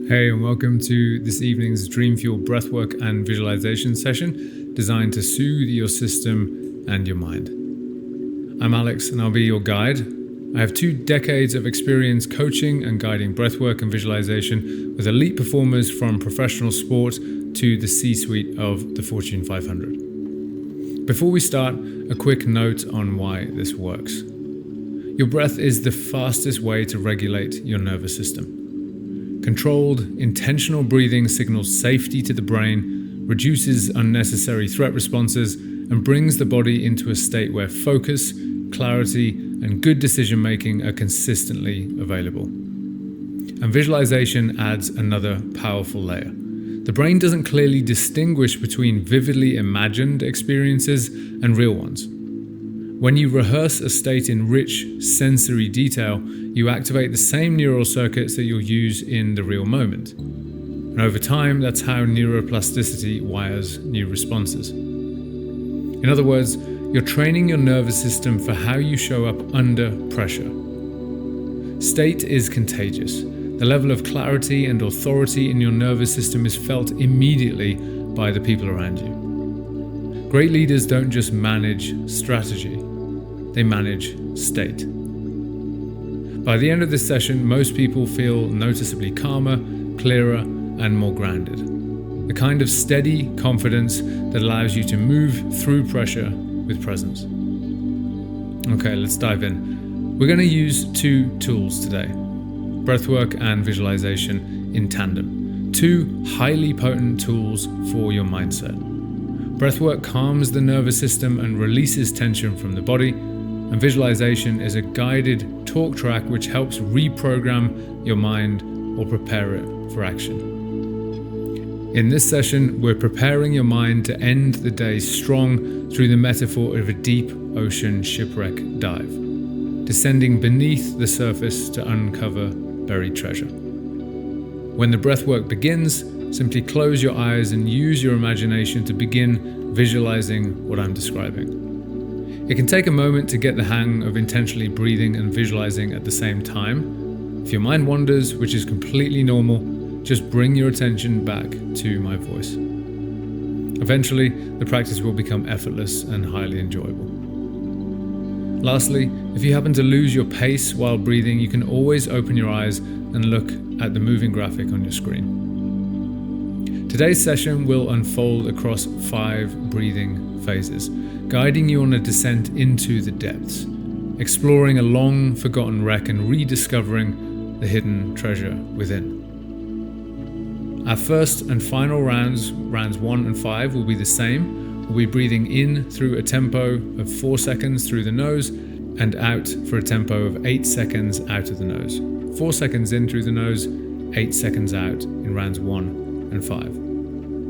Hey, and welcome to this evening's Dreamfuel Breathwork and Visualization session designed to soothe your system and your mind. I'm Alex, and I'll be your guide. I have 2 decades of experience coaching and guiding breathwork and visualization with elite performers from professional sport to the C-suite of the Fortune 500. Before we start, a quick note on why this works. Your breath is the fastest way to regulate your nervous system. Controlled, intentional breathing signals safety to the brain, reduces unnecessary threat responses, and brings the body into a state where focus, clarity, and good decision-making are consistently available. And visualization adds another powerful layer. The brain doesn't clearly distinguish between vividly imagined experiences and real ones. When you rehearse a state in rich sensory detail, you activate the same neural circuits that you'll use in the real moment. And over time, that's how neuroplasticity wires new responses. In other words, you're training your nervous system for how you show up under pressure. State is contagious. The level of clarity and authority in your nervous system is felt immediately by the people around you. Great leaders don't just manage strategy, they manage state. By the end of this session, most people feel noticeably calmer, clearer, and more grounded. The kind of steady confidence that allows you to move through pressure with presence. Okay, let's dive in. We're going to use 2 tools today, breathwork and visualization in tandem. 2 highly potent tools for your mindset. Breathwork calms the nervous system and releases tension from the body, and visualization is a guided talk track which helps reprogram your mind or prepare it for action. In this session, we're preparing your mind to end the day strong through the metaphor of a deep ocean shipwreck dive, descending beneath the surface to uncover buried treasure. When the breathwork begins, simply close your eyes and use your imagination to begin visualizing what I'm describing. It can take a moment to get the hang of intentionally breathing and visualizing at the same time. If your mind wanders, which is completely normal, just bring your attention back to my voice. Eventually, the practice will become effortless and highly enjoyable. Lastly, if you happen to lose your pace while breathing, you can always open your eyes and look at the moving graphic on your screen. Today's session will unfold across 5 breathing phases, guiding you on a descent into the depths, exploring a long-forgotten wreck and rediscovering the hidden treasure within. Our first and final rounds 1 and 5, will be the same. We'll be breathing in through a tempo of 4 seconds through the nose and out for a tempo of 8 seconds out of the nose. 4 seconds in through the nose, 8 seconds out in rounds 1 and 5.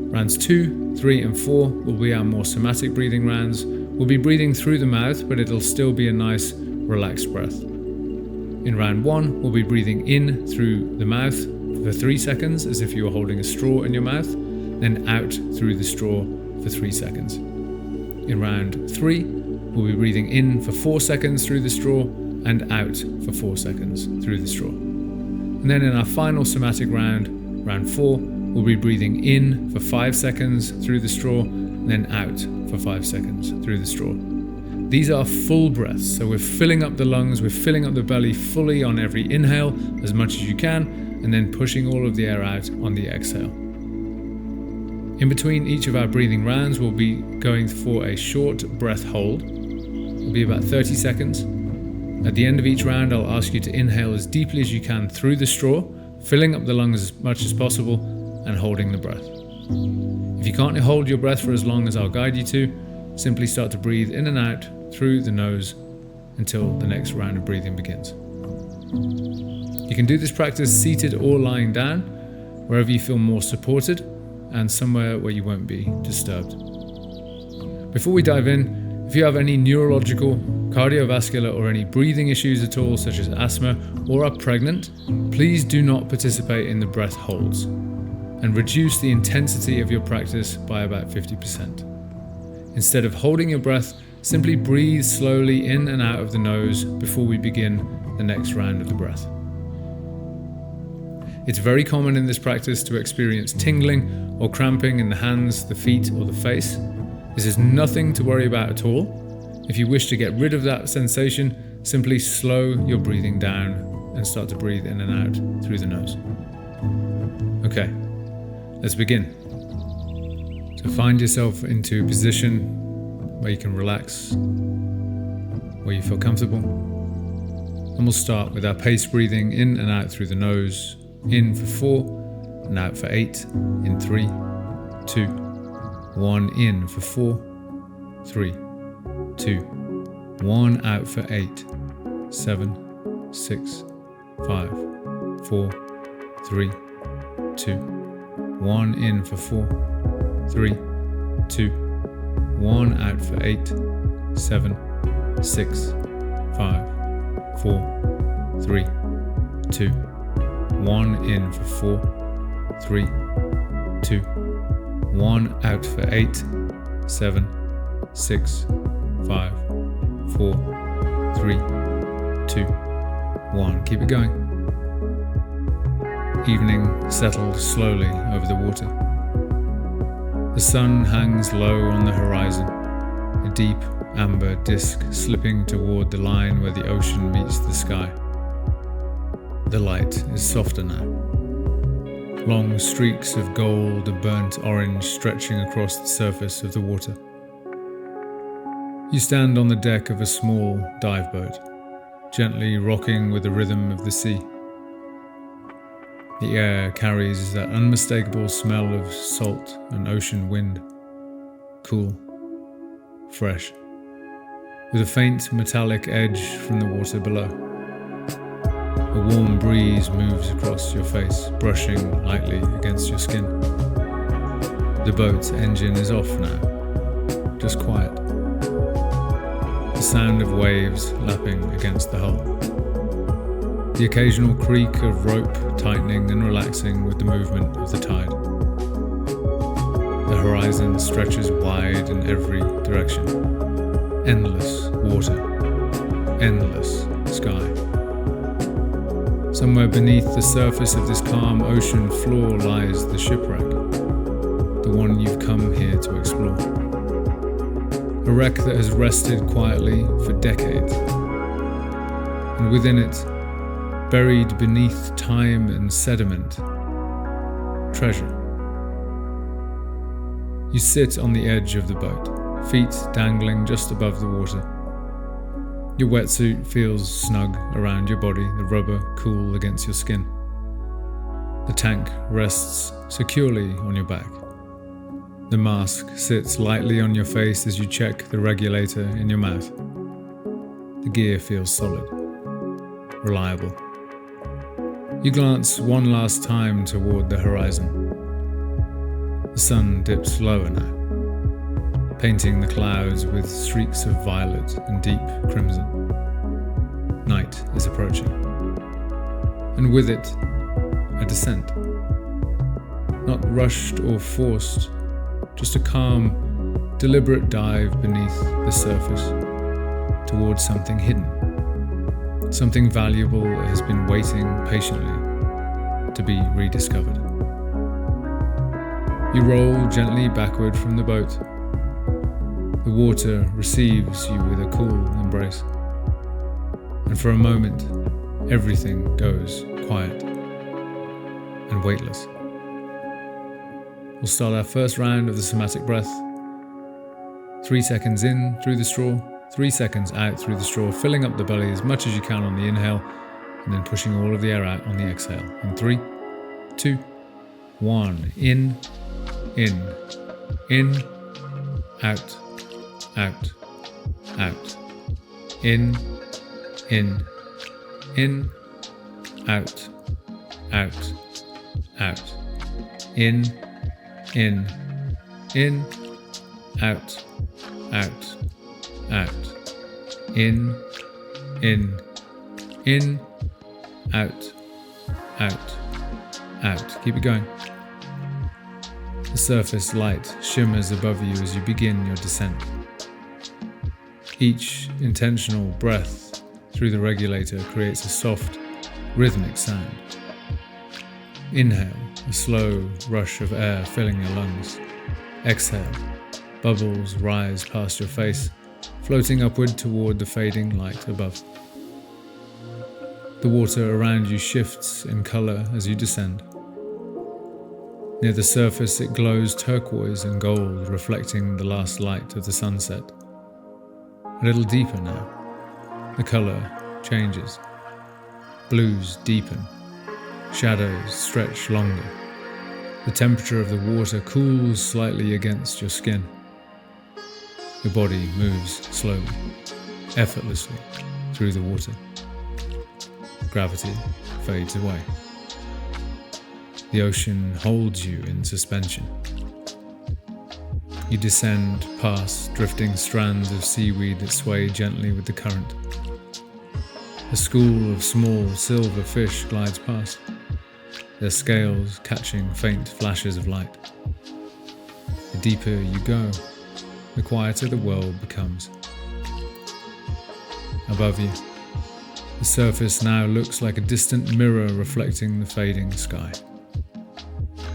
Rounds 2, 3, and 4 will be our more somatic breathing rounds. We'll be breathing through the mouth, but it'll still be a nice, relaxed breath. In round 1, we'll be breathing in through the mouth for 3 seconds, as if you were holding a straw in your mouth, then out through the straw for 3 seconds. In round 3, we'll be breathing in for 4 seconds through the straw and out for 4 seconds through the straw. And then in our final somatic round, round 4, we'll be breathing in for 5 seconds through the straw, then out for 5 seconds through the straw. These are full breaths, so we're filling up the lungs, we're filling up the belly fully on every inhale as much as you can, and then pushing all of the air out on the exhale. In between each of our breathing rounds, we'll be going for a short breath hold. It'll be about 30 seconds. At the end of each round, I'll ask you to inhale as deeply as you can through the straw, filling up the lungs as much as possible, and holding the breath. If you can't hold your breath for as long as I'll guide you to, simply start to breathe in and out through the nose until the next round of breathing begins. You can do this practice seated or lying down, wherever you feel more supported and somewhere where you won't be disturbed. Before we dive in, if you have any neurological, cardiovascular, or any breathing issues at all, such as asthma, or are pregnant, please do not participate in the breath holds, and reduce the intensity of your practice by about 50%. Instead of holding your breath, simply breathe slowly in and out of the nose before we begin the next round of the breath. It's very common in this practice to experience tingling or cramping in the hands, the feet, or the face. This is nothing to worry about at all. If you wish to get rid of that sensation, simply slow your breathing down and start to breathe in and out through the nose. Okay, let's begin. So find yourself into a position where you can relax, where you feel comfortable. And we'll start with our paced breathing in and out through the nose. In for 4 and out for 8. In 3, 2, 1. In for 4, 3, 2, 1. Out for 8, 7, 6, 5, 4, 3, 2, 1. In for 4, 3, 2, 1. Out for 8, 7, 6, 5, 4, 3, 2, 1. In for 4, 3, 2, 1. Out for 8, 7, 6, 5, 4, 3, 2, 1. Keep it going. Evening settled slowly over the water. The sun hangs low on the horizon, a deep amber disk slipping toward the line where the ocean meets the sky. The light is softer now. Long streaks of gold or burnt orange stretching across the surface of the water. You stand on the deck of a small dive boat, gently rocking with the rhythm of the sea. The air carries that unmistakable smell of salt and ocean wind, cool, fresh, with a faint metallic edge from the water below. A warm breeze moves across your face, brushing lightly against your skin. The boat's engine is off now, just quiet. The sound of waves lapping against the hull. The occasional creak of rope tightening and relaxing with the movement of the tide. The horizon stretches wide in every direction. Endless water, endless sky. Somewhere beneath the surface of this calm ocean floor lies the shipwreck, the one you've come here to explore. A wreck that has rested quietly for decades, and within it, buried beneath time and sediment, treasure. You sit on the edge of the boat, feet dangling just above the water. Your wetsuit feels snug around your body, the rubber cool against your skin. The tank rests securely on your back. The mask sits lightly on your face as you check the regulator in your mouth. The gear feels solid, reliable. You glance one last time toward the horizon. The sun dips lower now, painting the clouds with streaks of violet and deep crimson. Night is approaching, and with it, a descent. Not rushed or forced, just a calm, deliberate dive beneath the surface, towards something hidden. Something valuable that has been waiting patiently to be rediscovered. You roll gently backward from the boat. The water receives you with a cool embrace. And for a moment, everything goes quiet and weightless. We'll start our first round of the somatic breath. 3 seconds in through the straw, 3 seconds out through the straw, filling up the belly as much as you can on the inhale, and then pushing all of the air out on the exhale. In 3, 2, 1. In, out, out, out. In, out, out, out. In, out, out, out. In, out, out, out. Keep it going. The surface light shimmers above you as you begin your descent. Each intentional breath through the regulator creates a soft, rhythmic sound. Inhale, a slow rush of air filling your lungs. Exhale, bubbles rise past your face, floating upward toward the fading light above. The water around you shifts in color as you descend. Near the surface it glows turquoise and gold, reflecting the last light of the sunset. A little deeper now. The color changes. Blues deepen. Shadows stretch longer. The temperature of the water cools slightly against your skin. Your body moves slowly, effortlessly through the water. Gravity fades away. The ocean holds you in suspension. You descend past drifting strands of seaweed that sway gently with the current. A school of small silver fish glides past, their scales catching faint flashes of light. The deeper you go, the quieter the world becomes. Above you, the surface now looks like a distant mirror reflecting the fading sky.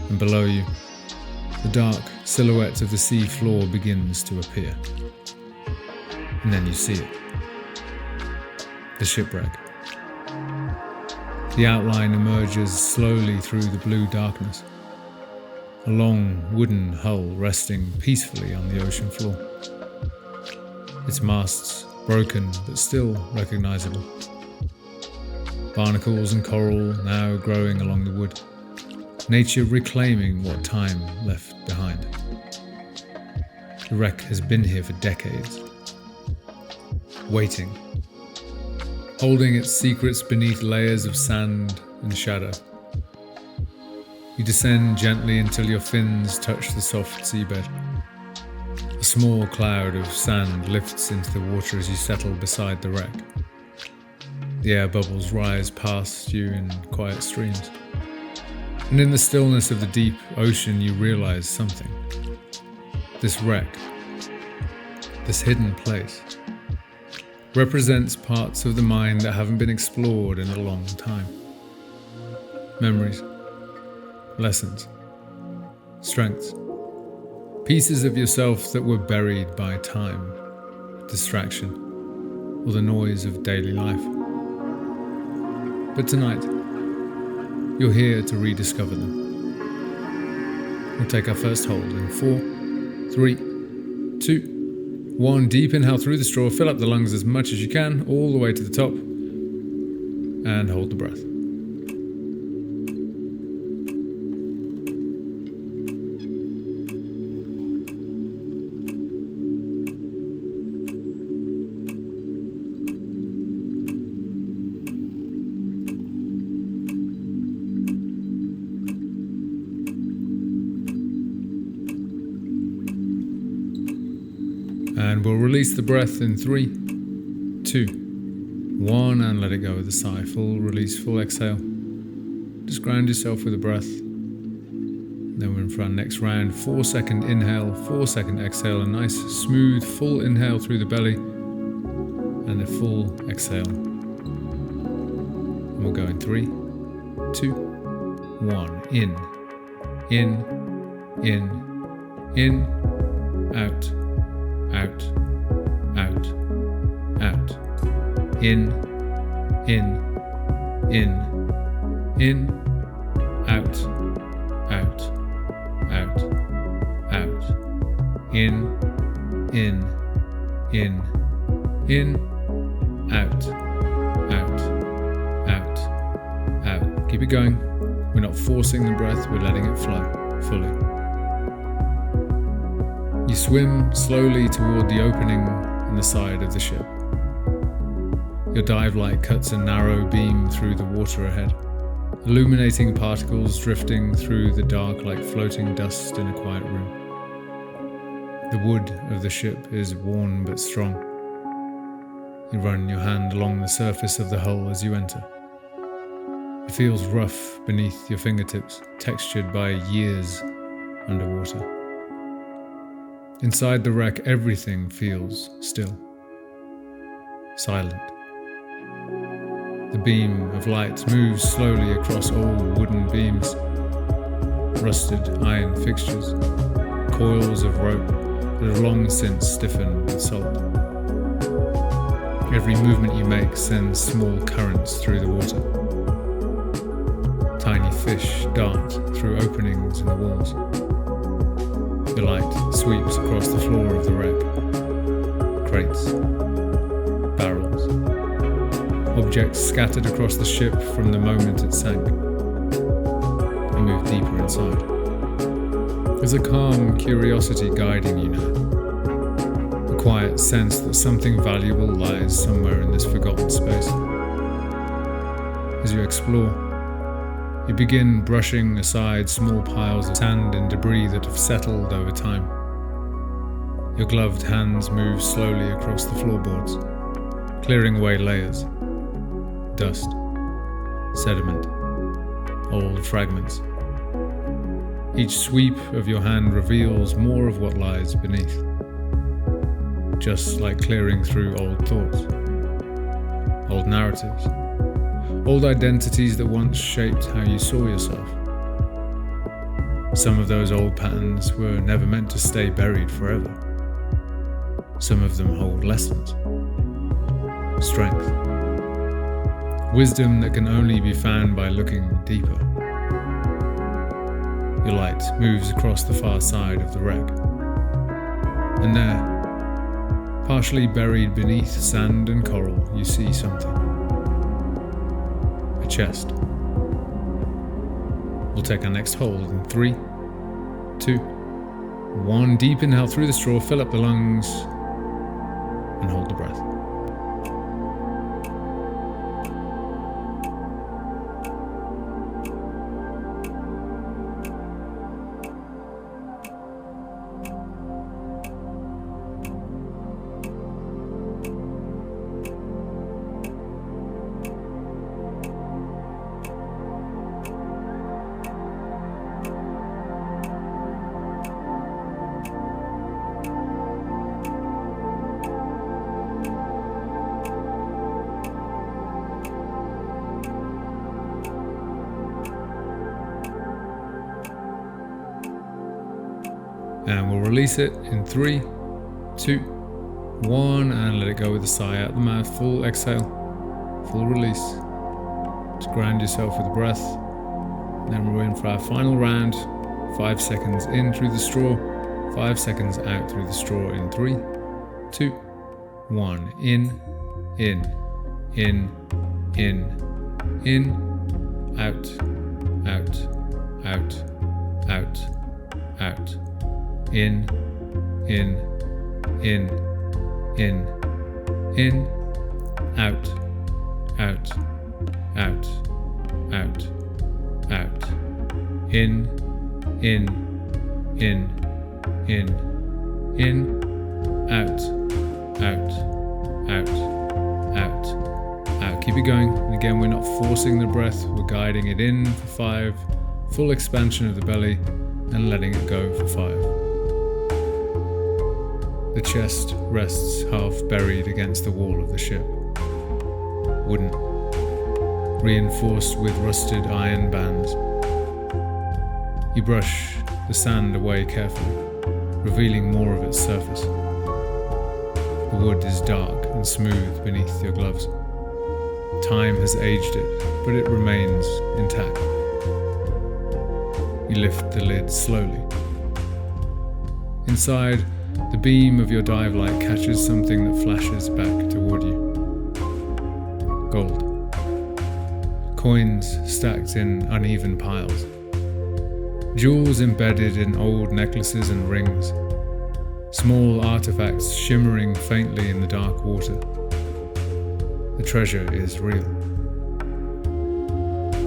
And below you, the dark silhouette of the sea floor begins to appear. And then you see it. The shipwreck. The outline emerges slowly through the blue darkness. A long wooden hull resting peacefully on the ocean floor. Its masts broken but still recognizable. Barnacles and coral now growing along the wood. Nature reclaiming what time left behind. The wreck has been here for decades. Waiting. Holding its secrets beneath layers of sand and shadow. You descend gently until your fins touch the soft seabed. A small cloud of sand lifts into the water as you settle beside the wreck. The air bubbles rise past you in quiet streams. And in the stillness of the deep ocean you realize something. This wreck, this hidden place, represents parts of the mind that haven't been explored in a long time. Memories, lessons, strengths, pieces of yourself that were buried by time, distraction, or the noise of daily life. But tonight, you're here to rediscover them. We'll take our first hold in 4, 3, 2, 1. Deep inhale through the straw, fill up the lungs as much as you can, all the way to the top, and hold the breath. And we'll release the breath in 3, 2, 1, and let it go with a sigh. Full release, full exhale. Just ground yourself with a breath. Then we're in for our next round. 4-second inhale, 4-second exhale. A nice, smooth, full inhale through the belly. And a full exhale. And we'll go in 3, 2, 1. In, out. Out, out, out. In, out, out, out, out. In, out, out, out, out. Keep it going. We're not forcing the breath, we're letting it flow fully. You swim slowly toward the opening in the side of the ship. Your dive light cuts a narrow beam through the water ahead, illuminating particles drifting through the dark like floating dust in a quiet room. The wood of the ship is worn but strong. You run your hand along the surface of the hull as you enter. It feels rough beneath your fingertips, textured by years underwater. Inside the wreck, everything feels still, silent. The beam of light moves slowly across old wooden beams, rusted iron fixtures, coils of rope that have long since stiffened with salt. Every movement you make sends small currents through the water. Tiny fish dart through openings in the walls. The light sweeps across the floor of the wreck. Crates, barrels, objects scattered across the ship from the moment it sank. I move deeper inside. There's a calm curiosity guiding you now. A quiet sense that something valuable lies somewhere in this forgotten space. As you explore, you begin brushing aside small piles of sand and debris that have settled over time. Your gloved hands move slowly across the floorboards, clearing away layers, dust, sediment, old fragments. Each sweep of your hand reveals more of what lies beneath, just like clearing through old thoughts, old narratives, old identities that once shaped how you saw yourself. Some of those old patterns were never meant to stay buried forever. Some of them hold lessons, strength, wisdom that can only be found by looking deeper. Your light moves across the far side of the wreck. And there, partially buried beneath sand and coral, you see something. A chest. We'll take our next hold in 3, 2, 1. Deep inhale through the straw, fill up the lungs, and hold the breath. And we'll release it in 3, 2, 1, and let it go with a sigh out the mouth. Full exhale, full release. Just ground yourself with the breath. And then we're in for our final round. 5 seconds in through the straw, 5 seconds out through the straw in 3, 2, 1. In, out, out. In, out, in, out. Keep it going. And again, we're not forcing the breath, we're guiding it in for 5, full expansion of the belly, and letting it go for 5. The chest rests half buried against the wall of the ship. Wooden, reinforced with rusted iron bands. You brush the sand away carefully, revealing more of its surface. The wood is dark and smooth beneath your gloves. Time has aged it, but it remains intact. You lift the lid slowly. Inside, the beam of your dive light catches something that flashes back toward you. Gold. Coins stacked in uneven piles. Jewels embedded in old necklaces and rings. Small artifacts shimmering faintly in the dark water. The treasure is real.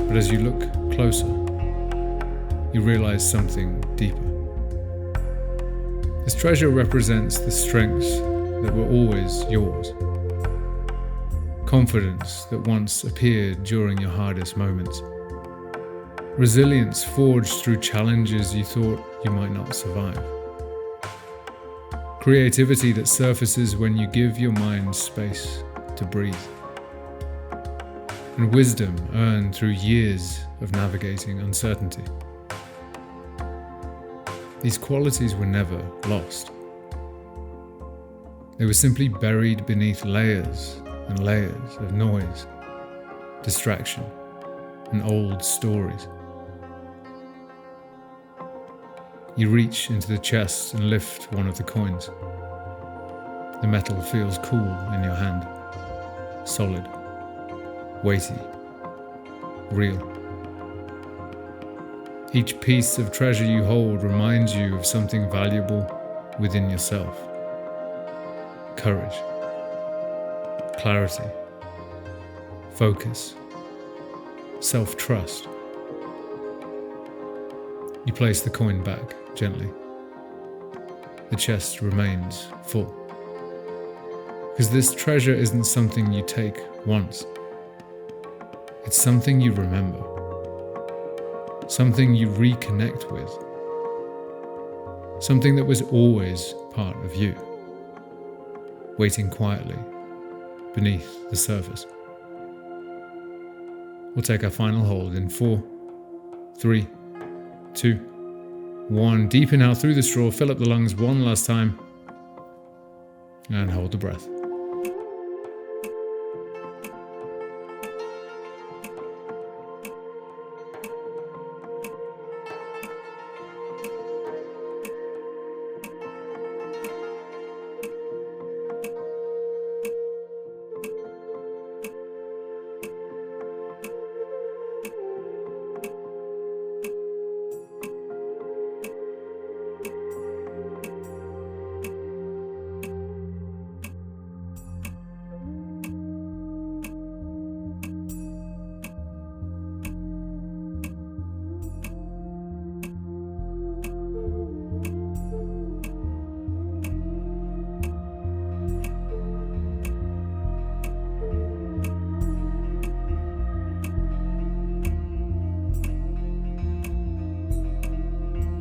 But as you look closer, you realize something deeper. This treasure represents the strengths that were always yours. Confidence that once appeared during your hardest moments. Resilience forged through challenges you thought you might not survive. Creativity that surfaces when you give your mind space to breathe. and wisdom earned through years of navigating uncertainty. These qualities were never lost. They were simply buried beneath layers and layers of noise, distraction, and old stories. You reach into the chest and lift one of the coins. The metal feels cool in your hand, solid, weighty, real. Each piece of treasure you hold reminds you of something valuable within yourself. Courage, clarity, focus, self-trust. You place the coin back gently. The chest remains full. Because this treasure isn't something you take once. It's something you remember. Something you reconnect with. Something that was always part of you, waiting quietly beneath the surface. We'll take our final hold in 4, 3, 2, 1. Deep inhale through the straw, fill up the lungs one last time, and hold the breath.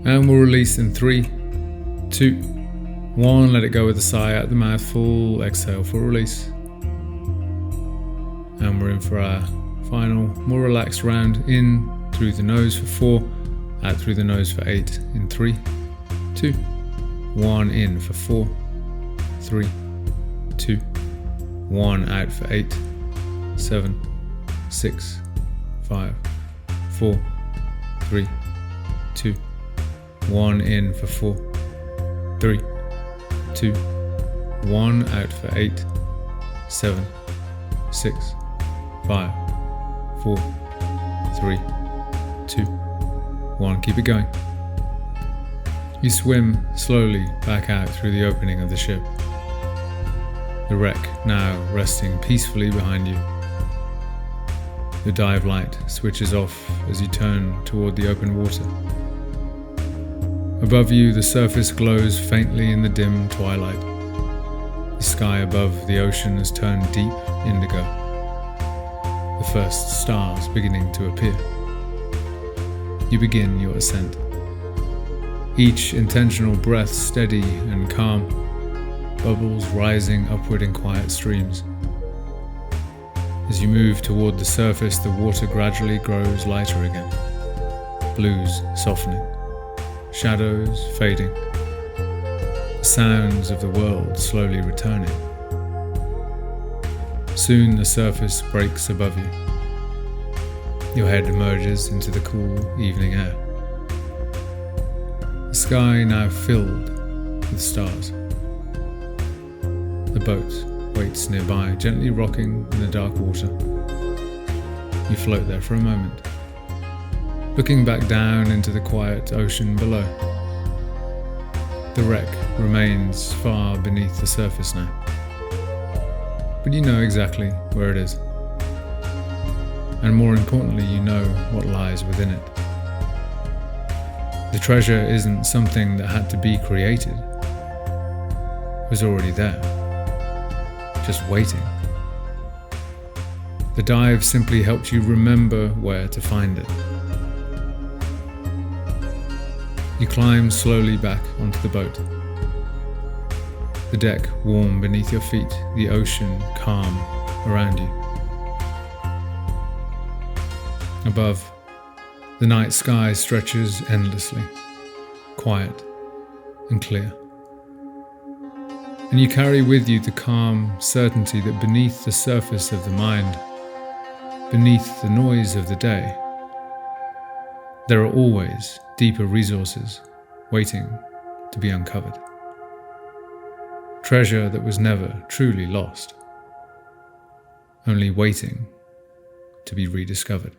And we'll release in 3, 2, 1. Let it go with a sigh out the mouth. Full exhale, full release. And we're in for our final, more relaxed round. In through the nose for 4, out through the nose for 8. In 3, 2, 1. In for 4, 3, 2, 1. Out for 8, 7, 6, 5, 4, 3, 2, 1. In for 4, 3, 2, 1. Out for 8, 7, 6, 5, 4, 3, 2, 1. Keep it going. You swim slowly back out through the opening of the ship. The wreck now resting peacefully behind you. The dive light switches off as you turn toward the open water. Above you, the surface glows faintly in the dim twilight. The sky above the ocean has turned deep indigo. The first stars beginning to appear. You begin your ascent. Each intentional breath steady and calm, bubbles rising upward in quiet streams. As you move toward the surface, the water gradually grows lighter again. Blues softening. Shadows fading, the sounds of the world slowly returning. Soon the surface breaks above you. Your head emerges into the cool evening air. The sky now filled with stars. The boat waits nearby, gently rocking in the dark water. You float there for a moment, looking back down into the quiet ocean below. The wreck remains far beneath the surface now, but you know exactly where it is. And more importantly, you know what lies within it. The treasure isn't something that had to be created. It was already there, just waiting. The dive simply helped you remember where to find it. You climb slowly back onto the boat. The deck warm beneath your feet, the ocean calm around you. Above, the night sky stretches endlessly, quiet and clear. And you carry with you the calm certainty that beneath the surface of the mind, beneath the noise of the day, there are always deeper resources waiting to be uncovered. Treasure that was never truly lost, only waiting to be rediscovered.